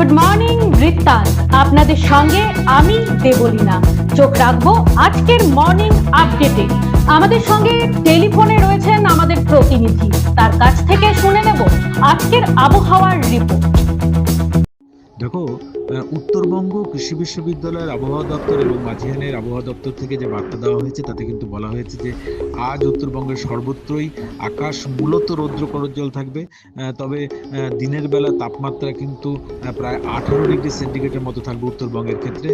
Good morning বৃত্তান্ত, আপনাদের সঙ্গে আমি দেবলীনা। চোখ রাখবো আজকের মর্নিং আপডেটে। আমাদের সঙ্গে টেলিফোনে রয়েছেন আমাদের প্রতিনিধি, তার কাছ থেকে শুনে নেব আজকের আবহাওয়ার রিপোর্ট। দেখো, উত্তরবঙ্গ কৃষি বিশ্ববিদ্যালয়ের আবহাওয়া দপ্তর এবং মাঝিহানের আবহাওয়া দপ্তর থেকে যে বার্তা দেওয়া হয়েছে তাতে কিন্তু বলা হয়েছে যে আজ উত্তরবঙ্গের সর্বত্রই আকাশ মূলত রৌদ্র করজ্জ্বল থাকবে। তবে দিনের বেলা তাপমাত্রা কিন্তু প্রায় 18 ডিগ্রি সেন্টিগ্রেডের মতো থাকবে উত্তরবঙ্গের ক্ষেত্রে।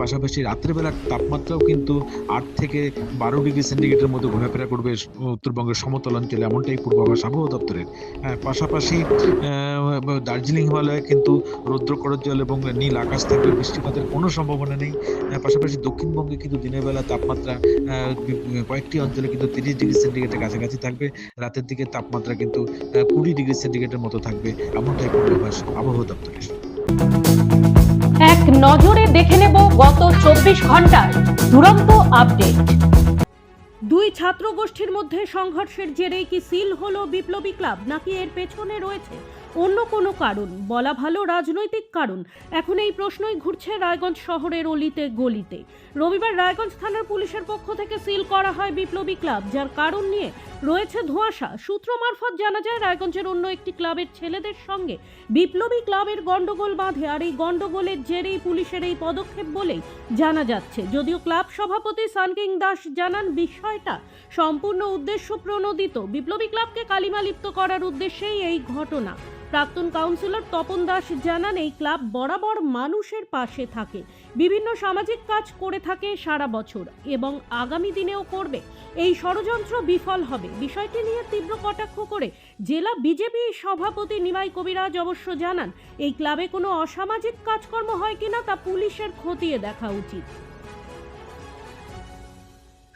পাশাপাশি রাত্রেবেলার তাপমাত্রাও কিন্তু 8 থেকে 12 ডিগ্রি সেন্টিগ্রেডের মতো ঘোরাফেরা করবে উত্তরবঙ্গের সমতল অঞ্চলে, এমনটাই পূর্বাভাস আবহাওয়া দপ্তরের। পাশাপাশি দার্জিলিং হিমালয়ে কিন্তু রৌদ্র করজ্জ্বল এবং নীল আকাশ থাকবে, বৃষ্টিপাতের কোনো সম্ভাবনা নেই। পাশাপাশি দক্ষিণবঙ্গে কিন্তু দিনের বেলা তাপমাত্রা কয়েকটি অঞ্চলে কিন্তু 30 ডিগ্রি সেন্টিগ্রেডের কাছাকাছি থাকবে। রাতের দিকে তাপমাত্রা কিন্তু 20 ডিগ্রি সেন্টিগ্রেডের মতো থাকবে, এমনটাই পূর্বাভাস আবহাওয়া দপ্তরের। এক নজরে দেখে নেব গত 24 ঘন্টার দুরন্ত আপডেট। দুই ছাত্র গোষ্ঠীর মধ্যে সংঘর্ষের জেরেই কি সিল হলো বিপ্লবী ক্লাব, নাকি এর পেছনে রয়েছে অন্য কোনো কারণ, বলা ভালো রাজনৈতিক কারণ? এখন এই প্রশ্নই ঘুরছে রায়গঞ্জ শহরের অলিতে গলিতে। রবিবার রায়গঞ্জ থানার পুলিশের পক্ষ থেকে সিল করা হয় বিপ্লবী ক্লাব, যার কারণ নিয়ে রয়েছে ধোঁয়াশা। সূত্র মারফত জানা যায় রায়গঞ্জের অন্য একটি ক্লাবের ছেলেদের সঙ্গে বিপ্লবী ক্লাবের গন্ডগোল বাঁধে, আর এই গন্ডগোলের জেরেই পুলিশের এই পদক্ষেপ বলেই জানা যাচ্ছে। যদিও ক্লাব সভাপতি সানকিং দাস জানান বিষয়টা সম্পূর্ণ উদ্দেশ্য প্রণোদিত, বিপ্লবী ক্লাবকে কালিমালিপ্ত করার উদ্দেশ্যেই এই ঘটনা। প্রাক্তন কাউন্সিলর তপন দাস জানান এই ক্লাব বরাবর মানুষের পাশে থাকে, বিভিন্ন সামাজিক কাজ করে থাকে সারা বছর এবং আগামী দিনেও করবে। এই ষড়যন্ত্র বিফল হবে, বিষয়টি নিয়ে তীব্র কটাক্ষ করে জেলা বিজেপি সভাপতি নিমাই কবিরাজ অবশ্য জানান এই ক্লাবে কোনো অসামাজিক কাজকর্ম হয় কিনা তা পুলিশের খতিয়ে দেখা উচিত।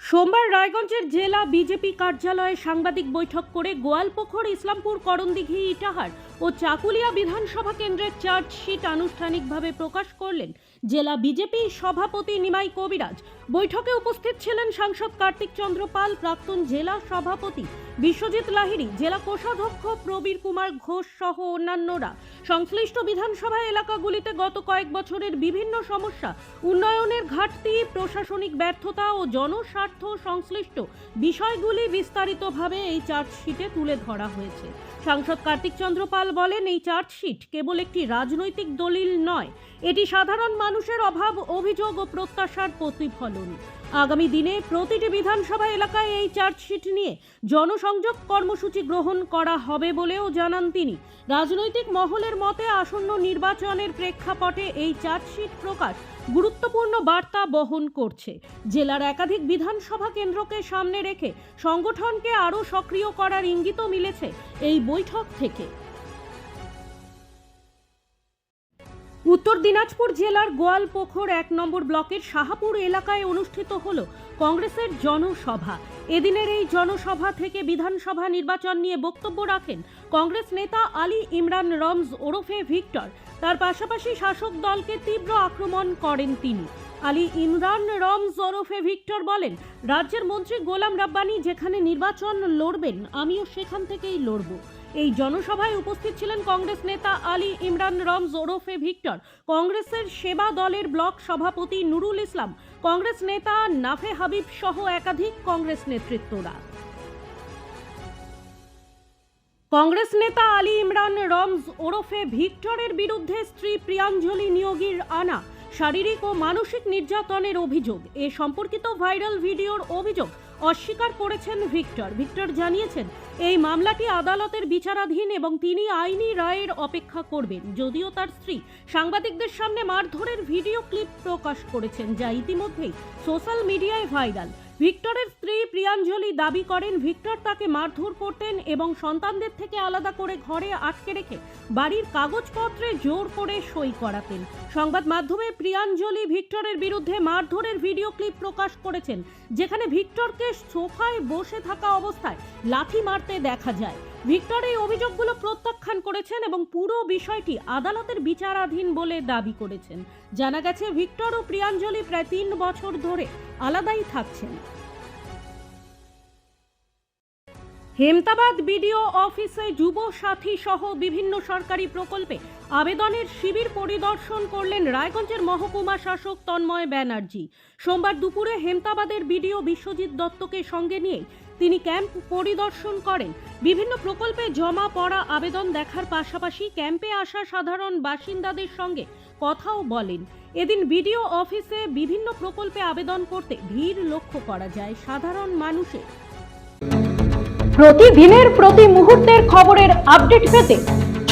সোমবার রায়গঞ্জের জেলা বিজেপি কার্যালয়ে সাংবাদিক বৈঠক করে গোয়ালপুকুর, ইসলামপুর, করণদিঘি, ইটাহার ও চাকুলিয়া বিধানসভা কেন্দ্রের চার্জশিট আনুষ্ঠানিকভাবে প্রকাশ করলেন জেলা বিজেপি সভাপতি নিমাই কবিরাজ। বৈঠকে উপস্থিত ছিলেন সাংসদ কার্তিক চন্দ্র পাল, প্রাক্তন জেলা সভাপতি বিশ্বজিৎ লাহিড়ী, জেলা কোষাধ্যক্ষ প্রবীর কুমার ঘোষ সহ অন্যান্যরা। সংশ্লিষ্ট বিধানসভা এলাকাগুলিতে গত কয়েক বছরের বিভিন্ন সমস্যা, উন্নয়নের ঘাটতি, প্রশাসনিক ব্যর্থতা ও জনস্বার্থ সংশ্লিষ্ট বিষয়গুলি বিস্তারিতভাবে এই চার্জশিটে তুলে ধরা হয়েছে। সাংসদ কার্তিক চন্দ্র পাল বলেন, এই চার্জশিট কেবল একটি রাজনৈতিক দলিল নয়, এটি সাধারণ মানুষের অভাব, অভিযোগ ও প্রত্যাশার প্রতিফলন। আগামী দিনে প্রতিটি বিধানসভা এলাকায় এই চার্জশিট নিয়ে জনসংযোগ কর্মসূচি গ্রহণ করা হবে বলেও জানান তিনি। রাজনৈতিক মহলের মতে আসন্ন নির্বাচনের প্রেক্ষাপটে এই চার্জশিট প্রকাশ গুরুত্বপূর্ণ বার্তা বহন করছে। জেলার একাধিক বিধানসভা কেন্দ্রকে সামনে রেখে সংগঠনকে আরও সক্রিয় করার ইঙ্গিতও মিলেছে এই বৈঠক থেকে। উত্তর দিনাজপুর জেলার গোয়ালপুকুর 1 নম্বর ব্লকের শাহাপুর এলাকায় অনুষ্ঠিত হল কংগ্রেসের জনসভা। এদিনের এই জনসভা থেকে বিধানসভা নির্বাচন নিয়ে বক্তব্য রাখেন কংগ্রেস নেতা আলী ইমরান রমজ ওরফে ভিক্টর। তার পাশাপাশি শাসক দলকে তীব্র আক্রমণ করেন তিনি। আলী ইমরান রমজ ওরফে ভিক্টর বলেন, রাজ্যের মন্ত্রী গোলাম রাব্বানি যেখানে নির্বাচন লড়বেন আমিও সেখান থেকেই লড়ব। এই জনসভায় উপস্থিত ছিলেন কংগ্রেস নেতা আলী ইমরান রমজ ওরফে ভিক্টর, কংগ্রেসের সেবা দলের ব্লক সভাপতি নুরুল ইসলাম, কংগ্রেস নেতা নাফে হাবিব সহ একাধিক কংগ্রেস নেতৃত্বরা। কংগ্রেস নেতা আলী ইমরান রমজ ওরফে ভিক্টরের বিরুদ্ধে স্ত্রী প্রিয়াঞ্জলি নিয়োগীর আনা শারীরিক ও মানসিক নির্যাতনের অভিযোগ, এ সম্পর্কিত ভাইরাল ভিডিওর অভিযোগ অস্বীকার করেছেন ভিক্টর। ভিক্টর জানিয়েছেন এই মামলাটি আদালতের বিচারাধীন এবং তিনি আইনি রায়ের অপেক্ষা করবেন। যদিও তার স্ত্রী সাংবাদিকদের সামনে মারধরের ভিডিও ক্লিপ প্রকাশ করেছেন, যা ইতিমধ্যেই সোশ্যাল মিডিয়ায় ভাইরাল। ভিক্টরের স্ত্রী প্রিয়াঞ্জলি দাবি করেন ভিক্টর তাকে মারধর করতেন এবং সন্তানদের থেকে আলাদা করে ঘরে আটকে রেখে বাড়ির কাগজপত্রে জোর করে সই করাতেন। সংবাদ মাধ্যমে প্রিয়াঞ্জলি ভিক্টরের বিরুদ্ধে মারধরের ভিডিও ক্লিপ প্রকাশ করেছেন, যেখানে ভিক্টরকে সোফায় বসে থাকা অবস্থায় লাথি মারতে দেখা যায়। ভিক্টর এই অভিযোগগুলো প্রত্যাখ্যান করেছেন এবং পুরো বিষয়টি আদালতের বিচারাধীন বলে দাবি করেছেন। জানা গেছে ভিক্টর ও প্রিয়াঞ্জলি প্রায় 3 বছর ধরে আলাদাই থাকছেন। হেমতাবাদ বিডিও অফিসে যুব সাথী সহ বিভিন্ন সরকারি প্রকল্পে আবেদনের শিবির পরিদর্শন করলেন রায়গঞ্জের মহকুমা শাসক তন্ময় ব্যানার্জি। সোমবার দুপুরে হেমতাবাদের বিডিও বিশ্বজিৎ দত্তকে সঙ্গে নিয়ে তিনি ক্যাম্প পরিদর্শন করেন। বিভিন্ন প্রকল্পে জমা পড়া আবেদন দেখার পাশাপাশি ক্যাম্পে আসা সাধারণ বাসিন্দাদের সঙ্গে কথাও বলেন। এদিন বিডিও অফিসে বিভিন্ন প্রকল্পে আবেদন করতে ভিড় লক্ষ্য করা যায় সাধারণ মানুষের। প্রতিদিনের প্রতি মুহূর্তের খবরের আপডেট পেতে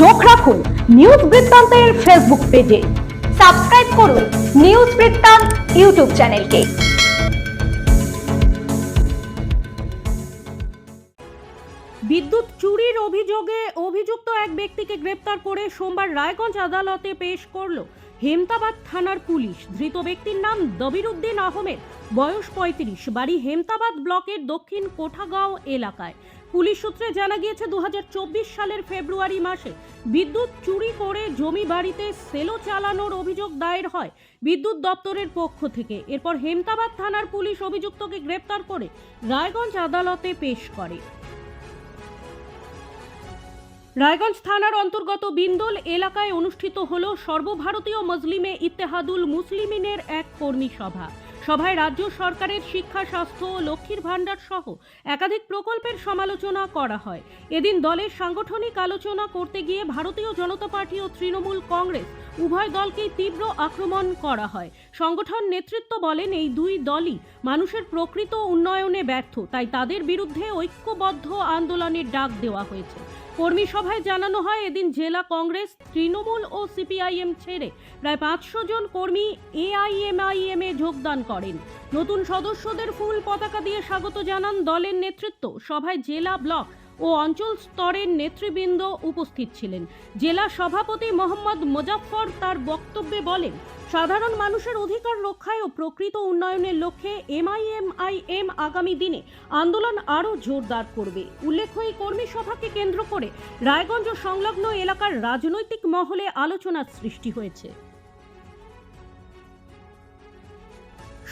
চোখ রাখুন নিউজ বৃত্তান্তের ফেসবুক পেজে। সাবস্ক্রাইব করুন নিউজ বৃত্তান্ত ইউটিউব চ্যানেলকে। বিদ্যুৎ চুরির অভিযোগে অভিযুক্ত এক ব্যক্তিকে গ্রেপ্তার করে সোমবার রায়গঞ্জ আদালতে পেশ করল হেমতাবাদ থানার পুলিশ। ধৃত ব্যক্তির নাম দবিরউদ্দিন আহমেদ, বয়স 35, বাড়ি হেমতাবাদ ব্লকের দক্ষিণ কোঠাগাঁও এলাকায়। পুলিশ সূত্রে জানা গিয়েছে 2024 সালের ফেব্রুয়ারি মাসে বিদ্যুৎ চুরি করে জমি বাড়িতে সেলো চালানোর অভিযোগ দায়ের হয় বিদ্যুৎ দপ্তরের পক্ষ থেকে। এরপর হেমতাবাদ থানার পুলিশ অভিযুক্তকে গ্রেপ্তার করে রায়গঞ্জ আদালতে পেশ করে। রায়গঞ্জ থানার অন্তর্গত বিন্দোল এলাকায় অনুষ্ঠিত হল সর্বভারতীয় মজলিমে ইত্তেহাদুল মুসলিমিনের এক কর্মী সভা। সভায় রাজ্য সরকারের শিক্ষা, স্বাস্থ্য ও লক্ষ্মীর ভাণ্ডার সহ একাধিক প্রকল্পের সমালোচনা করা হয়। এদিন দলের সাংগঠনিক আলোচনা করতে গিয়ে ভারতীয় জনতা পার্টি ও তৃণমূল কংগ্রেস উভয় দলকেই তীব্র আক্রমণ করা হয়। সংগঠন নেতৃত্ব বলেন, এই দুই দলই মানুষের প্রকৃত উন্নয়নে ব্যর্থ, তাই তাদের বিরুদ্ধে ঐক্যবদ্ধ আন্দোলনের ডাক দেওয়া হয়েছে। কর্মী সভায় জানানো হয়, এদিন জেলা কংগ্রেস, তৃণমূল ও সিপিআইএম ছেড়ে প্রায় 500 জন কর্মী এআইএমআইএম এ যোগদান করেন। নতুন সদস্যদের ফুল পতাকা দিয়ে স্বাগত জানান দলের নেতৃত্ব। সভায় জেলা, ব্লক ও অঞ্চল স্তরের নেতৃবৃন্দ উপস্থিত ছিলেন। জেলা সভাপতি মোহাম্মদ মোজাফফর তার বক্তব্যে বলেন, সাধারণ মানুষের অধিকার রক্ষায় ও প্রকৃত উন্নয়নের লক্ষ্যে এমআইএম আগামী দিনে আন্দোলন আরও জোরদার করবে। উল্লেখ্য, এই কর্মী সভাকে কেন্দ্র করে রায়গঞ্জ ও সংলগ্ন এলাকার রাজনৈতিক মহলে আলোচনার সৃষ্টি হয়েছে।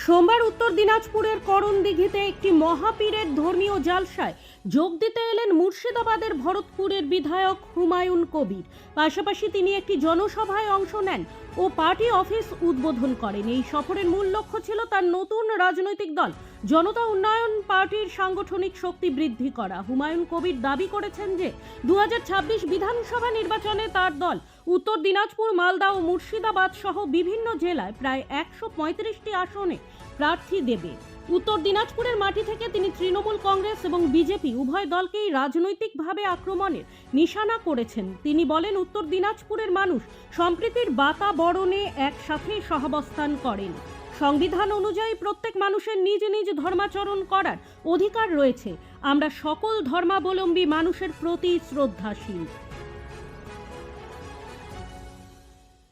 সোমবার উত্তর দিনাজপুরের করণদিঘিতে একটি মহাপীরের ধর্মীয় জালসায় যোগ দিতে এলেন মুর্শিদাবাদের ভরতপুরের বিধায়ক হুমায়ুন কবির। পাশাপাশি তিনি একটি জনসভায় অংশ নেন ও পার্টি অফিস উদ্বোধন করেন। এই সফরের মূল লক্ষ্য ছিল তার নতুন রাজনৈতিক দল জনতা উন্নয়ন পার্টির সাংগঠনিক শক্তি বৃদ্ধি করা। হুমায়ুন কবির দাবি করেছেন যে 2026 বিধানসভা নির্বাচনে তার দল উত্তর দিনাজপুর, মালদা ও মুর্শিদাবাদ সহ বিভিন্ন জেলায় প্রায় 135টি আসনে প্রার্থী দেবে। উত্তর দিনাজপুরের মাটি থেকে তিনি তৃণমূল কংগ্রেস এবং বিজেপি উভয় দলকেই রাজনৈতিকভাবে আক্রমণের নিশানা করেছেন। তিনি বলেন, উত্তর দিনাজপুরের মানুষ সম্প্রীতির বাতাবরণে একসাথে সহাবস্থান করেন। সংবিধান অনুযায়ী প্রত্যেক মানুষের নিজ নিজ ধর্মাচরণ করার অধিকার রয়েছে। আমরা সকল ধর্মাবলম্বী মানুষের প্রতি শ্রদ্ধাশীল।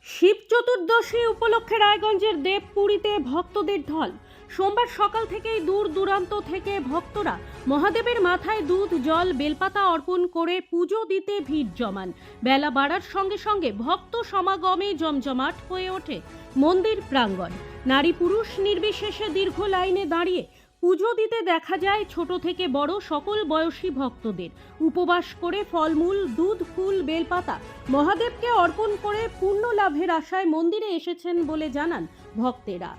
শিব চতুর্দশী উপলক্ষে রায়গঞ্জের দেবপুরীতে ভক্তদের ঢল। সোমবার সকাল থেকেই দূর দূরান্ত থেকে ভক্তরা মহাদেবের মাথায় দুধ, জল, বেলপাতা অর্পণ করে পুজো দিতে ভিড় জমান। বেলা বাড়ার সঙ্গে সঙ্গে ভক্ত সমাগমে জমজমাট হয়ে ওঠে মন্দির প্রাঙ্গণ। নারী পুরুষ নির্বিশেষে দীর্ঘ লাইনে দাঁড়িয়ে পুজো দিতে দেখা যায় ছোট থেকে বড় সকল বয়সী ভক্তদের। উপবাস করে ফলমূল, দুধ, ফুল, বেলপাতা মহাদেবকে অর্পণ করে পুণ্য লাভের আশায় মন্দিরে এসেছেন বলে জানান ভক্তেরা।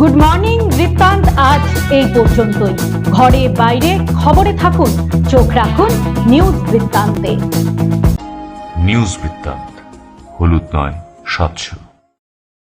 গুড মর্নিং বৃত্তান্ত আজ এই পর্যন্তই। ঘরে বাইরে খবরে থাকুন, চোখ রাখুন নিউজ বৃত্তান্তে। নিউজ বৃত্তান্ত, হলুদ নয়, স্বচ্ছ।